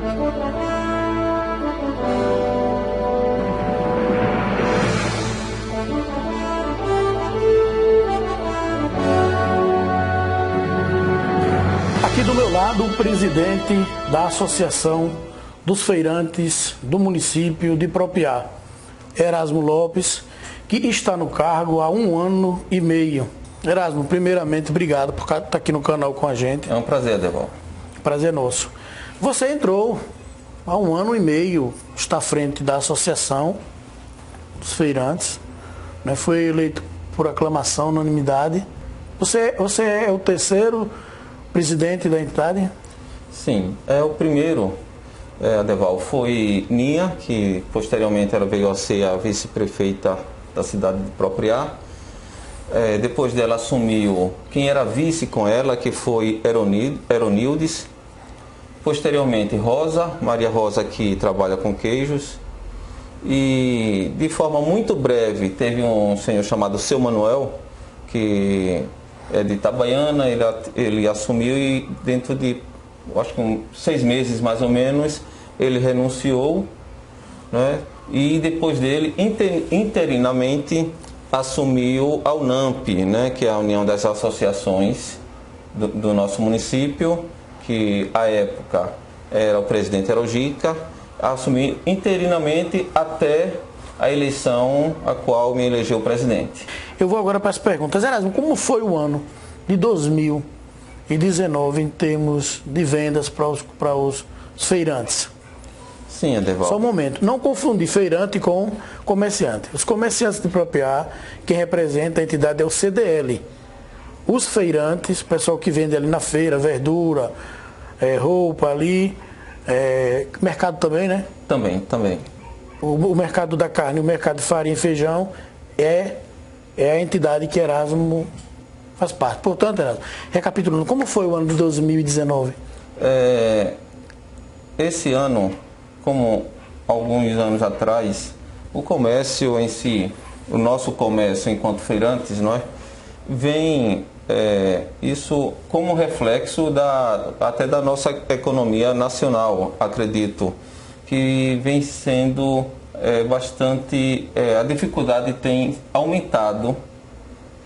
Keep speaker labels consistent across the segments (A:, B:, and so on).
A: Aqui do meu lado, o presidente da Associação dos Feirantes do município de Propriá, Erasmo Lopes, que está no cargo há 1 ano e meio. Erasmo, primeiramente, obrigado por estar aqui no canal com a gente.
B: É um prazer, Adeval.
A: Prazer nosso. Você entrou há 1 ano e meio, está à frente da Associação dos Feirantes, né? Foi eleito por aclamação, unanimidade. Você é o terceiro presidente da entidade?
B: Sim, é o primeiro, Adeval, foi Ninha, que posteriormente ela veio a ser a vice-prefeita da cidade de Propriá. Depois dela assumiu quem era vice com ela, que foi Eronildes. Posteriormente Rosa, Maria Rosa, que trabalha com queijos. E de forma muito breve teve um senhor chamado Seu Manuel, que é de Itabaiana. Ele assumiu e dentro de, acho que 6 meses mais ou menos, ele renunciou, né? E depois dele, interinamente, assumiu a UNAMP, né? Que é a União das Associações do nosso município, que à época era o presidente Erogica, assumiu interinamente até a eleição a qual me elegeu o presidente.
A: Eu vou agora para as perguntas. Erasmo, como foi o ano de 2019 em termos de vendas para os feirantes?
B: Sim, Adeval.
A: Só um momento. Não confundir feirante com comerciante. Os comerciantes de Propriá, quem representa a entidade é o CDL. Os feirantes, o pessoal que vende ali na feira, verdura, roupa ali, mercado também, né?
B: Também.
A: O mercado da carne, o mercado de farinha e feijão é a entidade que Erasmo faz parte. Portanto, Erasmo, recapitulando, como foi o ano de 2019?
B: Esse ano, como alguns anos atrás, o comércio em si, o nosso comércio enquanto feirantes, vem isso como reflexo até da nossa economia nacional, acredito, que vem sendo bastante, a dificuldade tem aumentado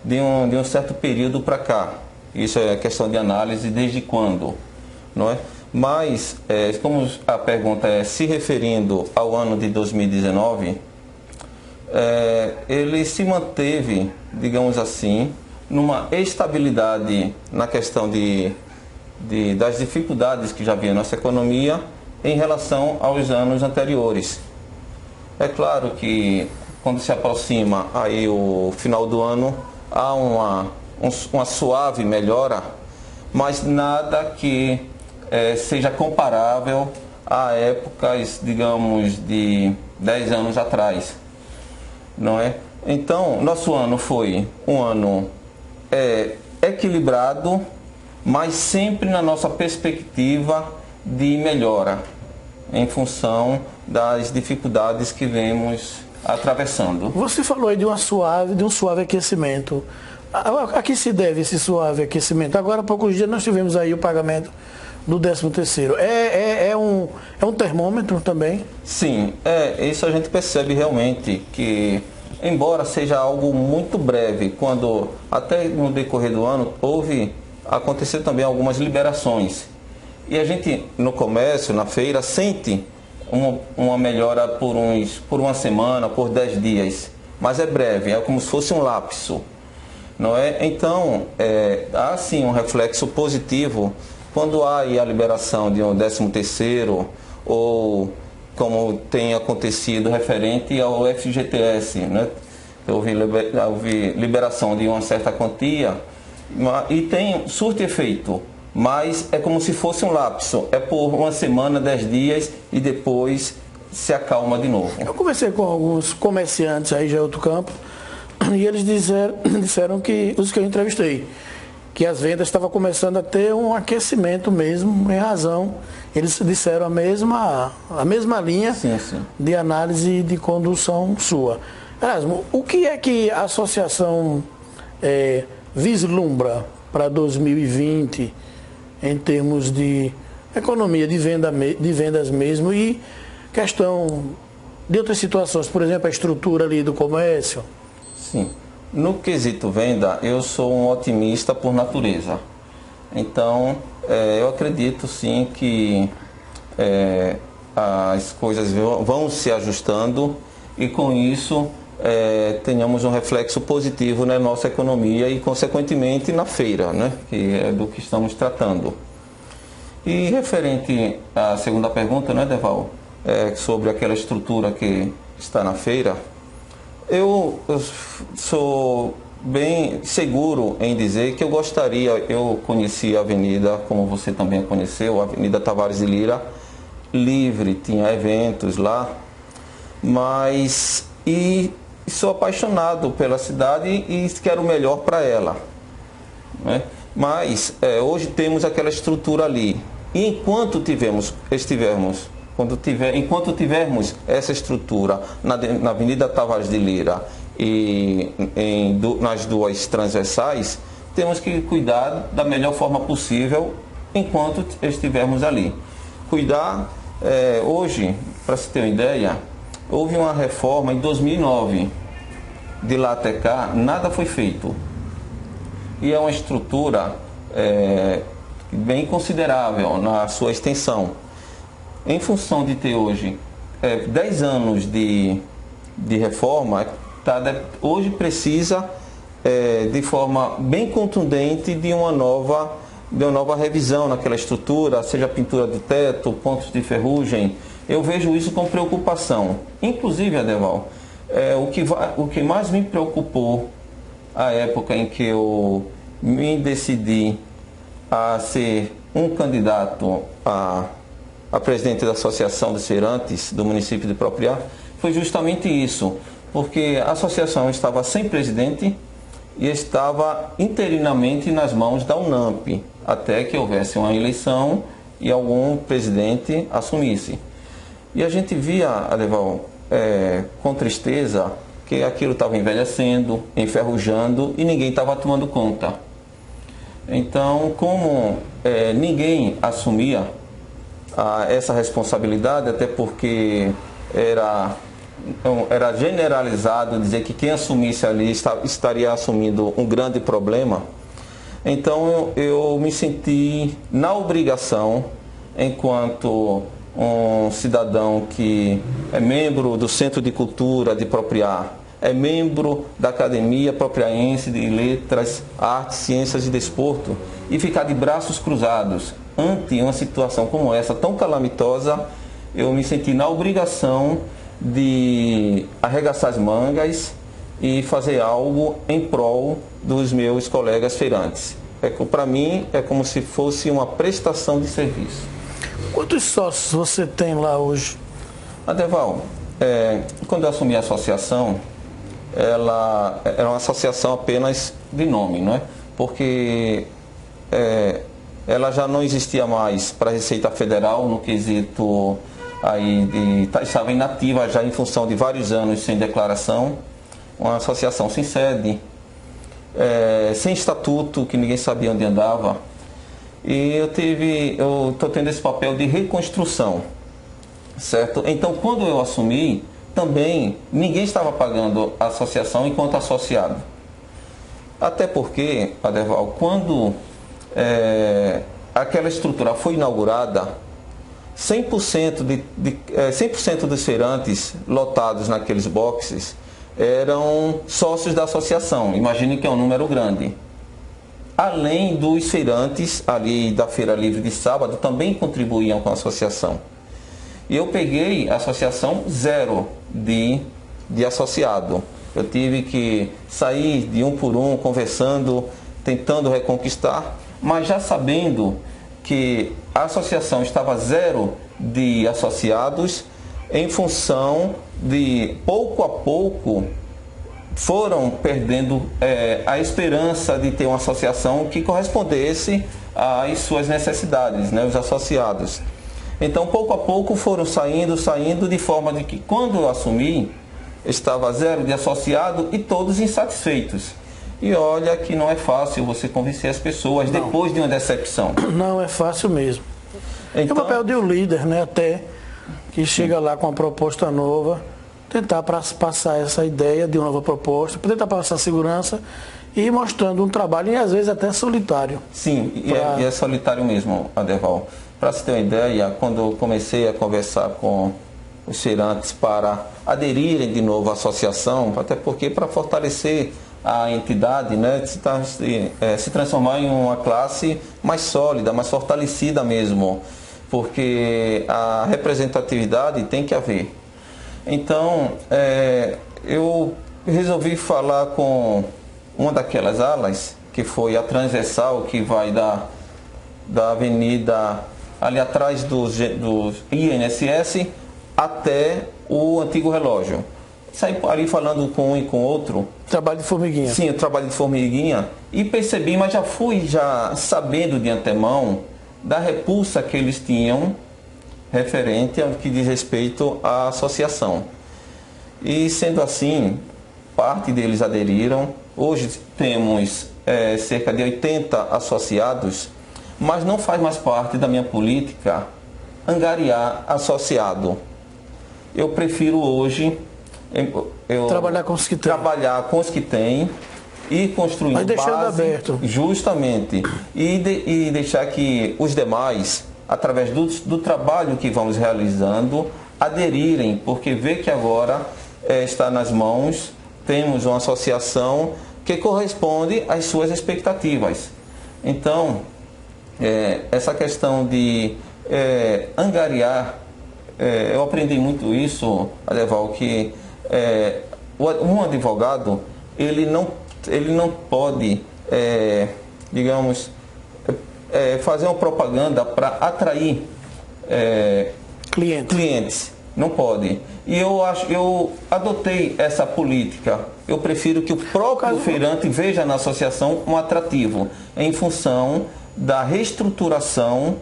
B: de um certo período para cá. Isso é questão de análise desde quando, não é? Mas, como a pergunta é se referindo ao ano de 2019, ele se manteve, digamos assim, numa estabilidade na questão das dificuldades que já havia na nossa economia em relação aos anos anteriores. É claro que quando se aproxima aí o final do ano, há uma suave melhora, mas nada que seja comparável a épocas, digamos, de 10 anos atrás, não é? Então, nosso ano foi um ano equilibrado, mas sempre na nossa perspectiva de melhora, em função das dificuldades que vemos atravessando.
A: Você falou aí de um suave aquecimento. A que se deve esse suave aquecimento? Agora, há poucos dias nós tivemos aí o pagamento do 13º. É um termômetro também?
B: Sim, isso a gente percebe realmente que, embora seja algo muito breve, quando até no decorrer do ano aconteceu também algumas liberações. E a gente no comércio, na feira, sente uma melhora por uma semana, por 10 dias. Mas é breve, é como se fosse um lapso, não é? Então, há sim um reflexo positivo quando há aí a liberação de um 13º, ou como tem acontecido referente ao FGTS, né? Houve liberação de uma certa quantia e surte efeito, mas é como se fosse um lapso, é por uma semana, 10 dias e depois se acalma de novo.
A: Eu conversei com alguns comerciantes aí já em outro campo e eles disseram que, os que eu entrevistei, que as vendas estavam começando a ter um aquecimento mesmo, em razão, eles disseram a mesma linha
B: sim.
A: de análise de condução sua. Erasmo, o que é que a associação vislumbra para 2020 em termos de economia de vendas mesmo e questão de outras situações, por exemplo, a estrutura ali do comércio.
B: Sim. No quesito venda, eu sou um otimista por natureza. Então, eu acredito sim que as coisas vão se ajustando e com isso tenhamos um reflexo positivo na nossa economia e consequentemente na feira, né? Que é do que estamos tratando. E referente à segunda pergunta, né, Deval, sobre aquela estrutura que está na feira, eu sou bem seguro em dizer que eu conheci a avenida, como você também a conheceu, a Avenida Tavares de Lira, livre, tinha eventos lá, e sou apaixonado pela cidade e quero o melhor para ela, né? Mas hoje temos aquela estrutura ali. E enquanto tivermos essa estrutura na Avenida Tavares de Lira e nas duas transversais, temos que cuidar da melhor forma possível enquanto estivermos ali. Cuidar, hoje, para se ter uma ideia, houve uma reforma em 2009, de lá até cá, nada foi feito. E é uma estrutura bem considerável na sua extensão. Em função de ter hoje 10 anos de reforma, hoje precisa de forma bem contundente de uma nova revisão naquela estrutura, seja pintura do teto, pontos de ferrugem. Eu vejo isso com preocupação. Inclusive, Adeval, o que mais me preocupou a época em que eu me decidi a ser um candidato a presidente da Associação dos Feirantes do município de Propriá, foi justamente isso, porque a associação estava sem presidente e estava interinamente nas mãos da UNAMP, até que houvesse uma eleição e algum presidente assumisse. E a gente via, Adeval, com tristeza, que aquilo estava envelhecendo, enferrujando e ninguém estava tomando conta. Então, como ninguém assumia essa responsabilidade, até porque era generalizado dizer que quem assumisse ali estaria assumindo um grande problema, então eu me senti na obrigação, enquanto um cidadão que é membro do Centro de Cultura de Propriá, é membro da Academia Propriaense de Letras, Artes, Ciências e Desporto, e ficar de braços cruzados ante uma situação como essa, tão calamitosa, eu me senti na obrigação de arregaçar as mangas e fazer algo em prol dos meus colegas feirantes. Para mim, é como se fosse uma prestação de serviço.
A: Quantos sócios você tem lá hoje?
B: Adeval, quando eu assumi a associação, ela era uma associação apenas de nome, não é? Porque ela já não existia mais para a Receita Federal no quesito estava inativa já em função de vários anos sem declaração, uma associação sem sede, sem estatuto, que ninguém sabia onde andava. E eu estou tendo esse papel de reconstrução, certo? Então, quando eu assumi, também ninguém estava pagando a associação enquanto associado. Até porque, Adeval, quando aquela estrutura foi inaugurada, 100% dos feirantes lotados naqueles boxes eram sócios da associação. Imagine que é um número grande. Além dos feirantes ali da Feira Livre de sábado, também contribuíam com a associação. E eu peguei a associação zero de associado. Eu tive que sair de um por um, conversando, tentando reconquistar, mas já sabendo que a associação estava zero de associados, em função de, pouco a pouco, foram perdendo a esperança de ter uma associação que correspondesse às suas necessidades, né, os associados. Então, pouco a pouco foram saindo, de forma de que, quando eu assumi, estava zero de associado e todos insatisfeitos. E olha que não é fácil você convencer as pessoas depois de uma decepção.
A: Não é fácil mesmo. É o papel de um líder, né? Até que chega lá com uma proposta nova, tentar passar essa ideia de uma nova proposta, tentar passar segurança e ir mostrando um trabalho, e às vezes até solitário.
B: Sim, e é solitário mesmo, Adeval. Para você ter uma ideia, quando eu comecei a conversar com os feirantes para aderirem de novo à associação, até porque para fortalecer a entidade, né, se transformar em uma classe mais sólida, mais fortalecida mesmo, porque a representatividade tem que haver. Então, eu resolvi falar com uma daquelas alas, que foi a transversal, que vai da avenida ali atrás do INSS até o antigo relógio. Saí ali falando com um e com outro.
A: Trabalho de formiguinha.
B: Sim, o trabalho de formiguinha. E percebi, mas já fui sabendo de antemão da repulsa que eles tinham referente ao que diz respeito à associação. E sendo assim, parte deles aderiram. Hoje temos cerca de 80 associados, mas não faz mais parte da minha política angariar associado. Eu prefiro hoje
A: trabalhar com os que tem.
B: Trabalhar com os que tem e construir
A: mas deixando
B: base,
A: aberto.
B: Justamente. E deixar que os demais, através do trabalho que vamos realizando, aderirem, porque vê que agora está nas mãos, temos uma associação que corresponde às suas expectativas. Então, essa questão de angariar, eu aprendi muito isso, Adeval, que um advogado, ele não pode, digamos, fazer uma propaganda para atrair clientes. Não pode. E eu adotei essa política. Eu prefiro que o próprio feirante veja na associação um atrativo, em função da reestruturação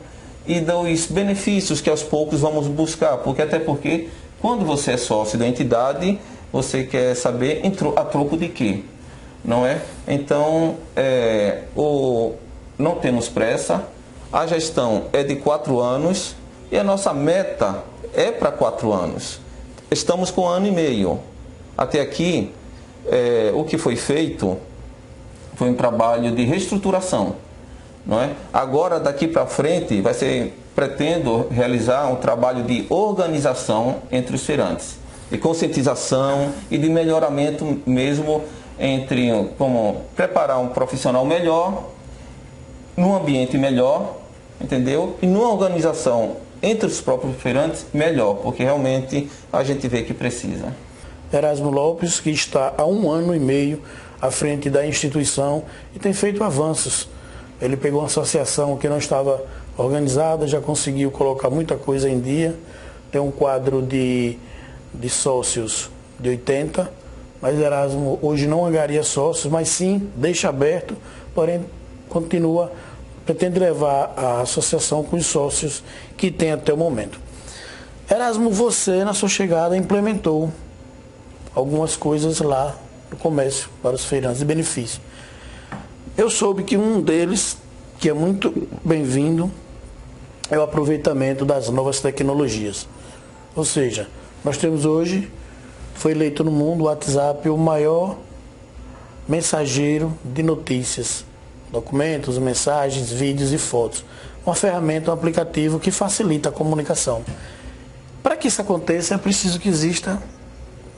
B: e dos benefícios que aos poucos vamos buscar. Até porque quando você é sócio da entidade, você quer saber a troco de quê? Não é? Então, não temos pressa. A gestão é de 4 anos e a nossa meta é para 4 anos. Estamos com 1 ano e meio. Até aqui, o que foi feito foi um trabalho de reestruturação. Não é? Agora, daqui para frente, pretendo realizar um trabalho de organização entre os feirantes, de conscientização e de melhoramento mesmo, como preparar um profissional melhor, num ambiente melhor, entendeu? E numa organização entre os próprios feirantes melhor, porque realmente a gente vê que precisa.
A: Erasmo Lopes, que está há 1 ano e meio à frente da instituição e tem feito avanços. Ele pegou uma associação que não estava organizada, já conseguiu colocar muita coisa em dia, tem um quadro de sócios de 80, mas Erasmo hoje não angaria sócios, mas sim deixa aberto, porém pretende levar a associação com os sócios que tem até o momento. Erasmo, você na sua chegada implementou algumas coisas lá no comércio para os feirantes de benefício. Eu soube que um deles, que é muito bem-vindo, é o aproveitamento das novas tecnologias. Ou seja, nós temos hoje, foi eleito no mundo, o WhatsApp, o maior mensageiro de notícias, documentos, mensagens, vídeos e fotos. Uma ferramenta, um aplicativo que facilita a comunicação. Para que isso aconteça, é preciso que exista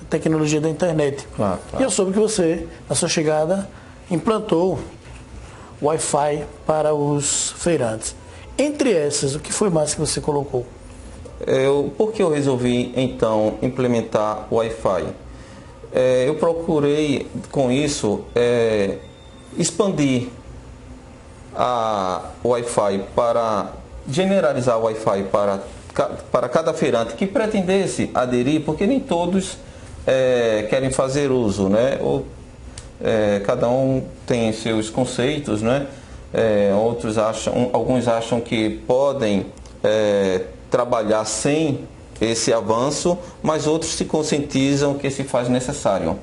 A: a tecnologia da internet.
B: Claro.
A: E eu soube que você, na sua chegada, implantou Wi-Fi para os feirantes. Entre essas, o que foi mais que você colocou?
B: Por que eu resolvi, então, implementar o Wi-Fi? Eu procurei, com isso, expandir o Wi-Fi generalizar o Wi-Fi para cada feirante que pretendesse aderir, porque nem todos querem fazer uso, né? Cada um tem seus conceitos, né? Alguns acham que podem trabalhar sem esse avanço, mas outros se conscientizam que se faz necessário.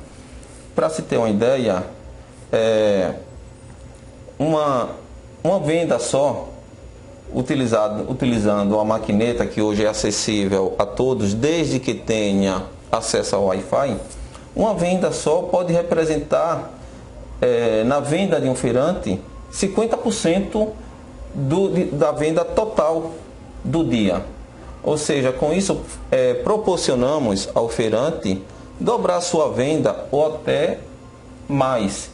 B: Para se ter uma ideia, uma venda só, utilizando a maquineta que hoje é acessível a todos, desde que tenha acesso ao Wi-Fi, uma venda só pode representar, na venda de um feirante, 50% da venda total do dia. Ou seja, com isso proporcionamos ao feirante dobrar sua venda ou até mais.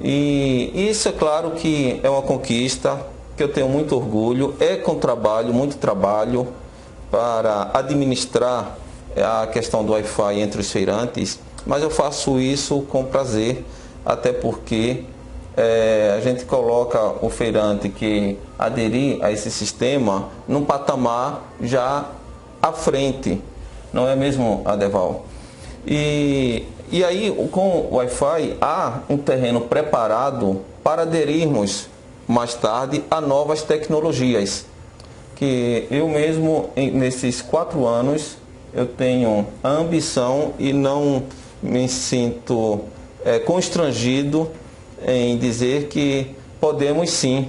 B: E isso é claro que é uma conquista que eu tenho muito orgulho, com trabalho, muito trabalho para administrar a questão do Wi-Fi entre os feirantes, mas eu faço isso com prazer, até porque a gente coloca o feirante que aderir a esse sistema num patamar já à frente, não é mesmo, Adeval? E aí, com o Wi-Fi, há um terreno preparado para aderirmos mais tarde a novas tecnologias, que eu mesmo, nesses 4 anos, eu tenho a ambição e não me sinto constrangido em dizer que podemos sim,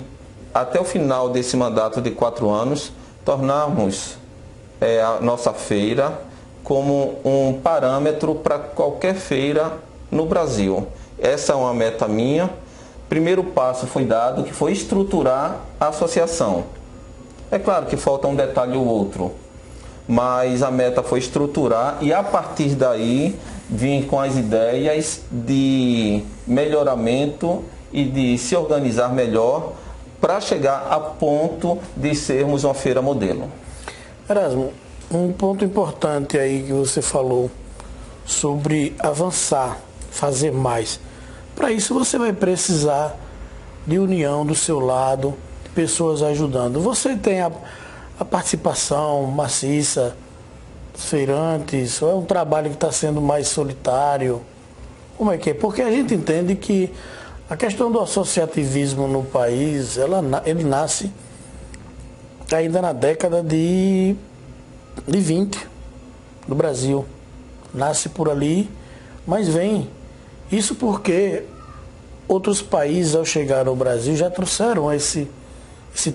B: até o final desse mandato de 4 anos, tornarmos a nossa feira como um parâmetro para qualquer feira no Brasil. Essa é uma meta minha. Primeiro passo foi dado, que foi estruturar a associação. É claro que falta um detalhe ou outro, mas a meta foi estruturar e a partir daí vir com as ideias de melhoramento e de se organizar melhor para chegar a ponto de sermos uma feira modelo.
A: Erasmo, um ponto importante aí que você falou sobre avançar, fazer mais. Para isso você vai precisar de união do seu lado, de pessoas ajudando. Você tem a participação maciça dos feirantes, ou é um trabalho que está sendo mais solitário? Como é que é? Porque a gente entende que a questão do associativismo no país, ele nasce ainda na década de 20 do Brasil. Nasce por ali, mas vem. Isso porque outros países, ao chegar ao Brasil, já trouxeram esse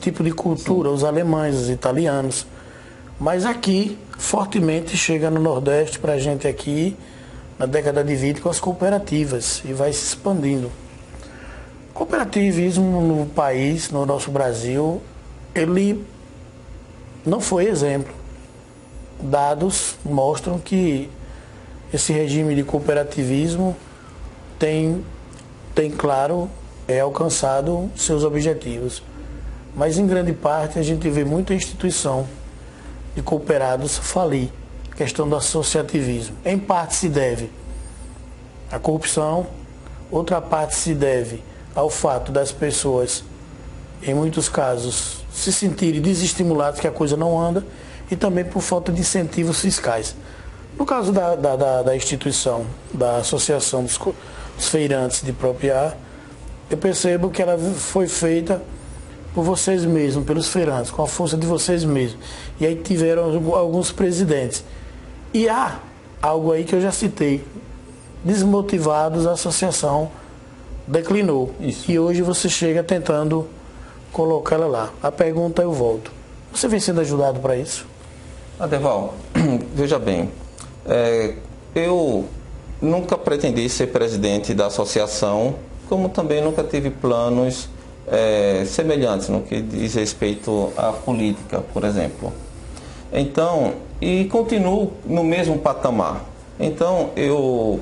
A: tipo de cultura, os alemães, os italianos. Mas aqui, fortemente, chega no Nordeste para a gente aqui, na década de 20, com as cooperativas, e vai se expandindo. Cooperativismo no país, no nosso Brasil, ele não foi exemplo. Dados mostram que esse regime de cooperativismo tem claro, alcançado seus objetivos. Mas, em grande parte, a gente vê muita instituição de cooperados falir. A questão do associativismo. Em parte se deve à corrupção, outra parte se deve ao fato das pessoas, em muitos casos, se sentirem desestimuladas, que a coisa não anda, e também por falta de incentivos fiscais. No caso da instituição, da Associação dos Feirantes de Propriar, eu percebo que ela foi feita por vocês mesmos, pelos feirantes, com a força de vocês mesmos. E aí tiveram alguns presidentes. E há algo aí que eu já citei. Desmotivados, a associação declinou.
B: Isso.
A: E hoje você chega tentando colocar ela lá. A pergunta eu volto. Você vem sendo ajudado para isso?
B: Adeval, veja bem, eu nunca pretendi ser presidente da associação, como também nunca tive planos semelhantes no que diz respeito à política, por exemplo. Então, e continuo no mesmo patamar. Então, eu,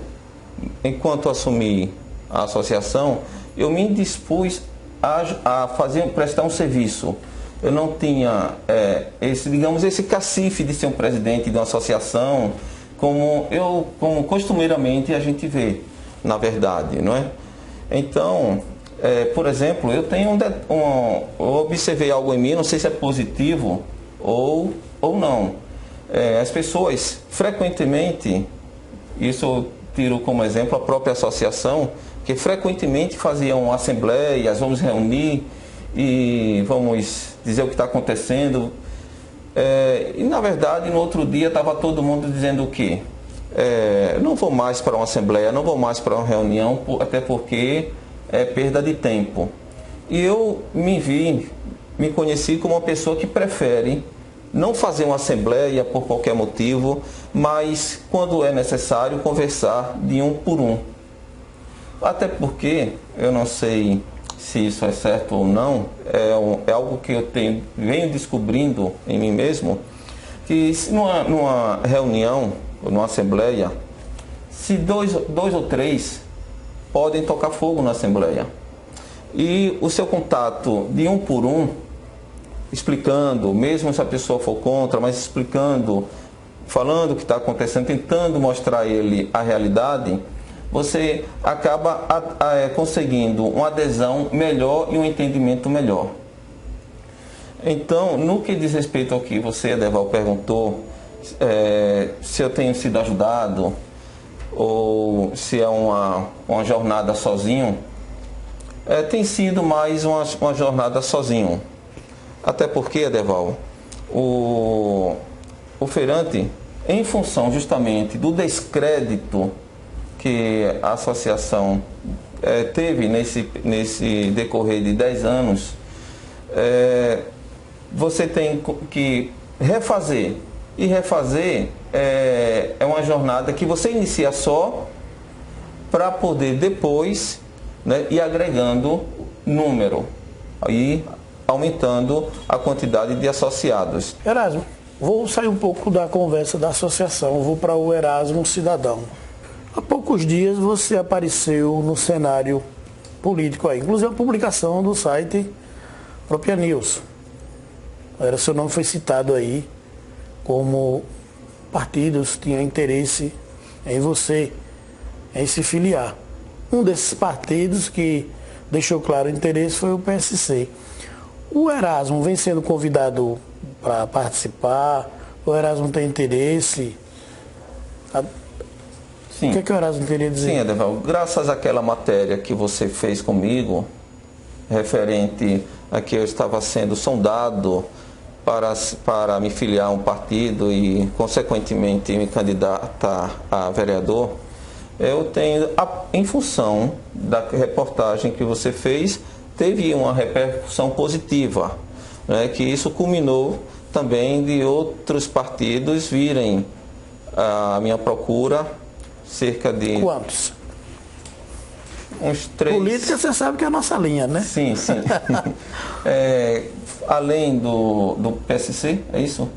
B: enquanto assumi a associação, eu me dispus a prestar um serviço. Eu não tinha esse cacife de ser um presidente de uma associação, como costumeiramente a gente vê, na verdade, não é? Então, por exemplo, eu tenho eu observei algo em mim, não sei se é positivo ou não. As pessoas frequentemente, isso eu tiro como exemplo a própria associação, que frequentemente faziam assembleias, vamos reunir e vamos dizer o que está acontecendo. E na verdade, no outro dia estava todo mundo dizendo o quê? Não vou mais para uma assembleia, não vou mais para uma reunião, até porque é perda de tempo. E eu me vi me conheci como uma pessoa que prefere não fazer uma assembleia por qualquer motivo, mas quando é necessário conversar de um por um. Até porque, eu não sei se isso é certo ou não, é algo que eu venho descobrindo em mim mesmo, que se numa reunião, numa assembleia, se dois ou três podem tocar fogo na assembleia, e o seu contato de um por um, explicando, mesmo se a pessoa for contra, mas explicando, falando o que está acontecendo, tentando mostrar a ele a realidade, você acaba conseguindo uma adesão melhor e um entendimento melhor. Então, no que diz respeito ao que você, Adeval, perguntou, se eu tenho sido ajudado ou se é uma jornada sozinho, tem sido mais uma jornada sozinho. Até porque, Adeval, o feirante, em função justamente do descrédito que a associação teve nesse decorrer de 10 anos, você tem que refazer. E refazer é uma jornada que você inicia só para poder depois, né, ir agregando número e aumentando a quantidade de associados.
A: Erasmo, vou sair um pouco da conversa da associação, vou para o Erasmo Cidadão. Há poucos dias você apareceu no cenário político aí, inclusive a publicação do site Propria News. Seu nome foi citado aí como partidos tinham interesse em você, em se filiar. Um desses partidos que deixou claro o interesse foi o PSC. O Erasmo vem sendo convidado para participar? O Erasmo tem interesse?
B: Sim.
A: O que o Erasmo queria dizer?
B: Sim, Adeval, graças àquela matéria que você fez comigo, referente a que eu estava sendo sondado para me filiar a um partido e, consequentemente, me candidatar a vereador, eu tenho, em função da reportagem que você fez, teve uma repercussão positiva, né, que isso culminou também de outros partidos virem a minha procura, cerca de...
A: Quantos?
B: Uns 3.
A: Política, você sabe que é a nossa linha, né?
B: Sim, sim. Além do PSC, é isso?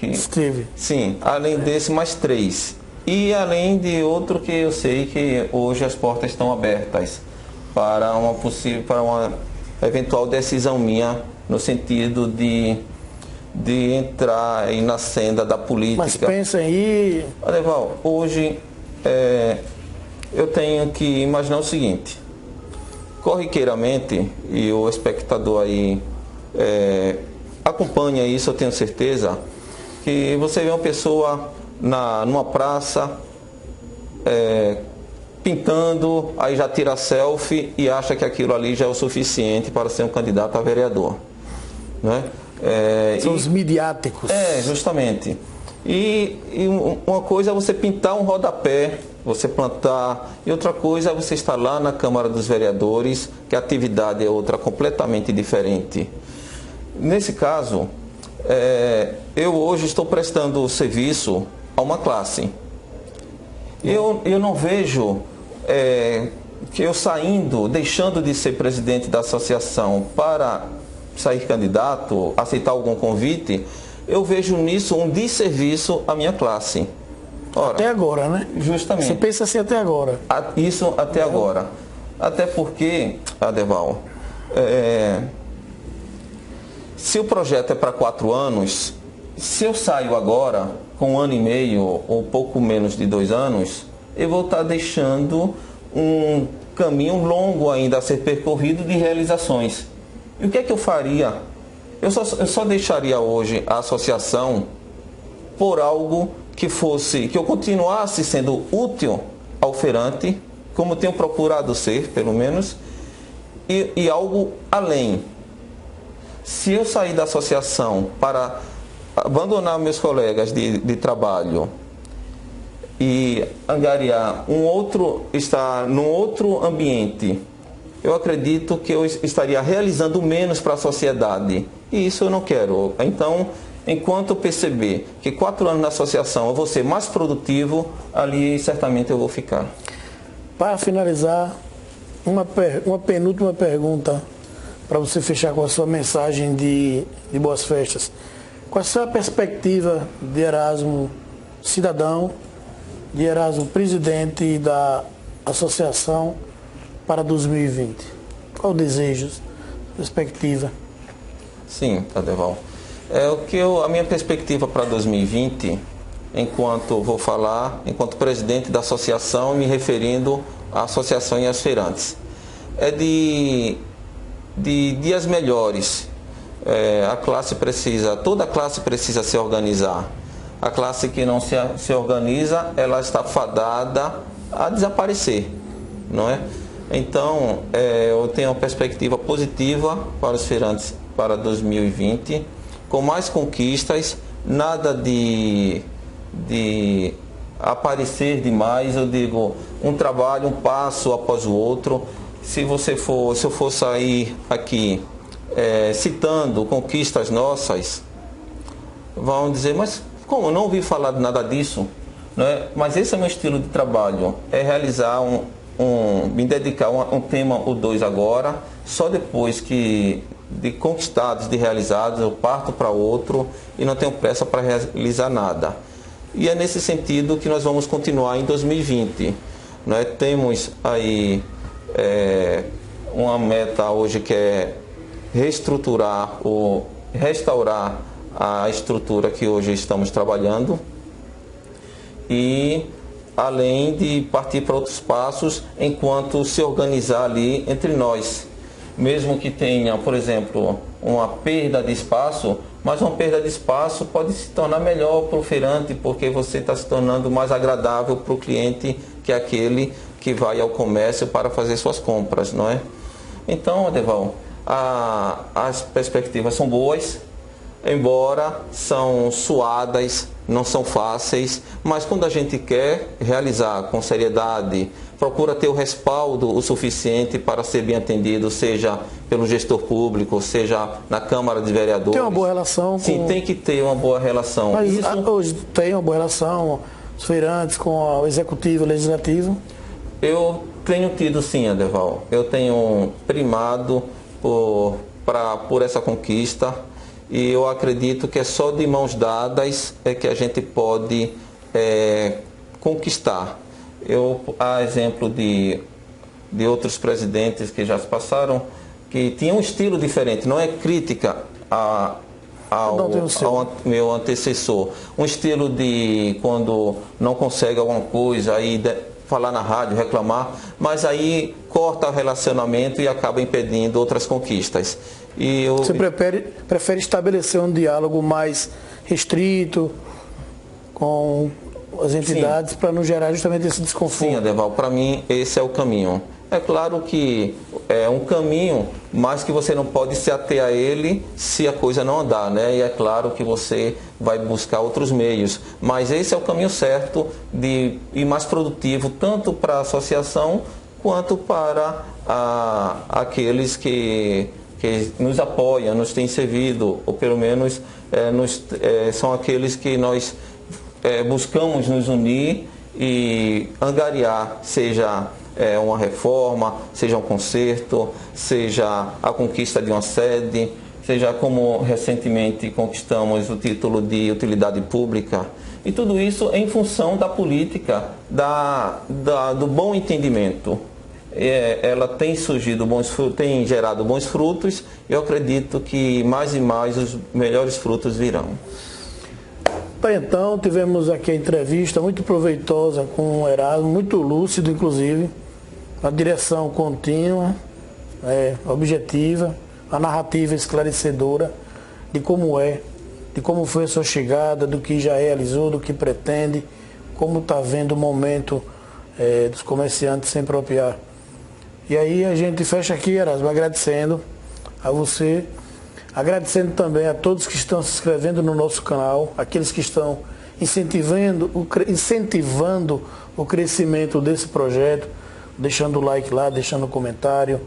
A: Esteve.
B: Sim, além desse, mais 3. E além de outro que eu sei que hoje as portas estão abertas para uma eventual decisão minha, no sentido de entrar aí na senda da política.
A: Mas pensa aí...
B: Adeval, hoje eu tenho que imaginar o seguinte: corriqueiramente, e o espectador aí acompanha isso, eu tenho certeza, que você vê uma pessoa numa praça pintando, aí já tira selfie e acha que aquilo ali já é o suficiente para ser um candidato a vereador, né?
A: São os midiáticos.
B: Justamente. E uma coisa é você pintar um rodapé, você plantar, e outra coisa é você estar lá na Câmara dos Vereadores, que a atividade é outra completamente diferente. Nesse caso, eu hoje estou prestando serviço a uma classe. Eu não vejo que eu deixando de ser presidente da associação para sair candidato, aceitar algum convite, eu vejo nisso um desserviço à minha classe. Ora,
A: até agora, né?
B: Justamente.
A: Você pensa assim até agora.
B: Isso até agora. Até porque, Adeval, se o projeto é para 4 anos, se eu saio agora com 1 ano e meio ou pouco menos de 2 anos, eu vou estar deixando um caminho longo ainda a ser percorrido de realizações. E o que é que eu faria? Eu só deixaria hoje a associação por algo que eu continuasse sendo útil ao feirante, como tenho procurado ser, pelo menos, e algo além. Se eu sair da associação para abandonar meus colegas de trabalho e angariar estar num outro ambiente eu acredito que eu estaria realizando menos para a sociedade. E isso eu não quero. Então, enquanto eu perceber que 4 anos na associação eu vou ser mais produtivo, ali certamente eu vou ficar.
A: Para finalizar, uma penúltima pergunta para você fechar com a sua mensagem de boas festas. Qual é a perspectiva de Erasmo cidadão, de Erasmo presidente da associação para 2020? Qual o desejo, perspectiva?
B: Sim, Adeval. A minha perspectiva para 2020, enquanto presidente da associação, me referindo à associação e aos feirantes, é de dias melhores. Toda a classe precisa se organizar. A classe que não se organiza, ela está fadada a desaparecer, não é? Então, eu tenho uma perspectiva positiva para os feirantes para 2020, com mais conquistas, nada de aparecer demais. Eu digo, um trabalho, um passo após o outro. Se eu for sair aqui citando conquistas nossas, vão dizer, mas como, eu não ouvi falar de nada disso, não é? Mas esse é o meu estilo de trabalho, é realizar me dedicar a um tema ou dois agora, só depois de conquistados, de realizados, eu parto para outro e não tenho pressa para realizar nada. E é nesse sentido que nós vamos continuar em 2020. Não é? Temos aí uma meta hoje que é reestruturar ou restaurar a estrutura que hoje estamos trabalhando, e além de partir para outros passos enquanto se organizar ali entre nós. Mesmo que tenha, por exemplo, uma perda de espaço, mas uma perda de espaço pode se tornar melhor para o feirante, porque você está se tornando mais agradável para o cliente, que é aquele que vai ao comércio para fazer suas compras, não é? Então, Adeval, as perspectivas são boas, embora são suadas, não são fáceis, mas quando a gente quer realizar com seriedade, procura ter o respaldo o suficiente para ser bem atendido, seja pelo gestor público, seja na Câmara de Vereadores.
A: Tem uma boa relação com...
B: Sim, tem que ter uma boa relação.
A: Mas hoje tem uma boa relação os feirantes com o Executivo e o Legislativo?
B: Eu tenho tido sim, Adeval. Eu tenho primado por essa conquista, e eu acredito que é só de mãos dadas que a gente pode conquistar. A exemplo de outros presidentes que já se passaram, que tinham um estilo diferente, não é crítica ao meu antecessor. Um estilo de quando não consegue alguma coisa, aí falar na rádio, reclamar, mas aí corta o relacionamento e acaba impedindo outras conquistas.
A: Você prefere estabelecer um diálogo mais restrito com as entidades para não gerar justamente esse desconforto?
B: Sim, Adeval, para mim esse é o caminho. É claro que é um caminho, mas que você não pode se ater a ele se a coisa não andar, né? E é claro que você vai buscar outros meios. Mas esse é o caminho certo de ir mais produtivo, tanto para a associação quanto para aqueles que nos apoiam, nos têm servido, ou pelo menos são aqueles que nós buscamos nos unir e angariar, seja uma reforma, seja um conserto, seja a conquista de uma sede, seja como recentemente conquistamos o título de utilidade pública. E tudo isso em função da política, do bom entendimento. Ela tem surgido tem gerado bons frutos, e eu acredito que mais e mais os melhores frutos virão.
A: Então, tivemos aqui a entrevista muito proveitosa com o Erasmo, muito lúcido, inclusive, a direção contínua, objetiva, a narrativa esclarecedora de como foi a sua chegada, do que já realizou, do que pretende, como está vendo o momento dos comerciantes sem apropriar. E aí a gente fecha aqui, Erasmo, agradecendo a você, agradecendo também a todos que estão se inscrevendo no nosso canal, aqueles que estão incentivando o crescimento desse projeto, deixando o like lá, deixando o comentário,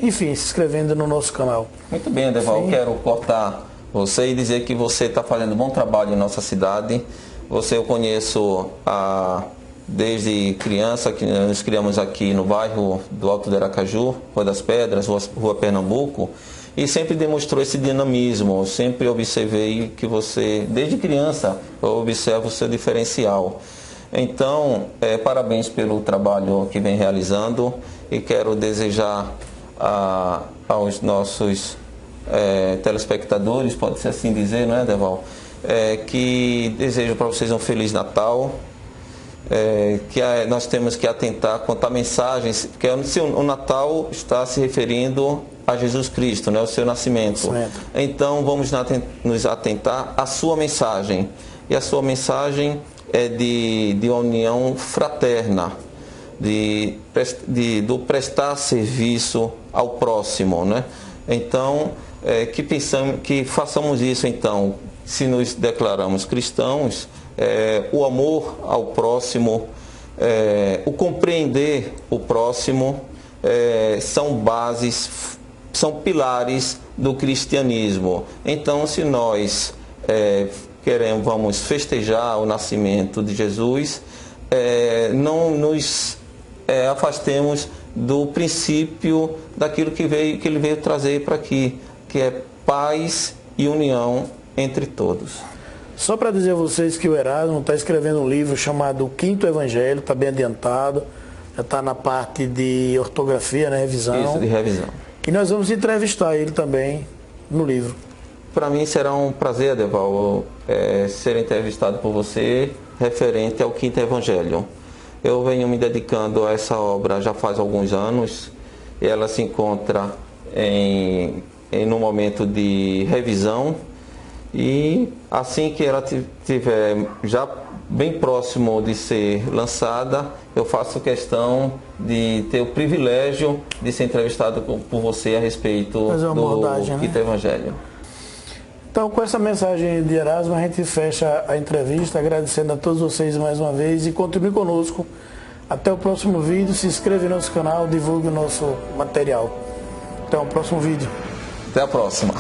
A: enfim, se inscrevendo no nosso canal.
B: Muito bem, Adeval, eu quero cortar você e dizer que você está fazendo um bom trabalho em nossa cidade. Você eu conheço desde criança, que nós criamos aqui no bairro do Alto de Aracaju, Rua das Pedras, Rua Pernambuco, e sempre demonstrou esse dinamismo. Eu sempre observei que você, desde criança, eu observo o seu diferencial. Então, parabéns pelo trabalho que vem realizando e quero desejar aos nossos telespectadores, pode ser assim dizer, não é, Adeval? Que desejo para vocês um Feliz Natal, que nós temos que atentar quanto a mensagens, porque o Natal está se referindo a Jesus Cristo, né, o seu nascimento. Certo. Então vamos nos atentar à sua mensagem, e a sua mensagem é de união fraterna, do prestar serviço ao próximo, né? Então que façamos isso, então, se nos declaramos cristãos, o amor ao próximo, o compreender o próximo, são bases, são pilares do cristianismo. Então, se nós vamos festejar o nascimento de Jesus, não nos afastemos do princípio daquilo que ele veio trazer para aqui, que é paz e união entre todos.
A: Só para dizer a vocês que o Erasmo está escrevendo um livro chamado O Quinto Evangelho, está bem adiantado, já está na parte de ortografia, né, revisão.
B: Isso, de revisão.
A: E nós vamos entrevistar ele também no livro.
B: Para mim será um prazer, Adeval, ser entrevistado por você referente ao Quinto Evangelho. Eu venho me dedicando a essa obra já faz alguns anos, e ela se encontra em um momento de revisão, e assim que ela estiver já bem próximo de ser lançada, eu faço questão de ter o privilégio de ser entrevistado por você a respeito do Quinto Evangelho.
A: Então, com essa mensagem de Erasmo, a gente fecha a entrevista, agradecendo a todos vocês mais uma vez, e continue conosco. Até o próximo vídeo, se inscreva no nosso canal, divulgue o nosso material. Até o próximo vídeo.
B: Até a próxima.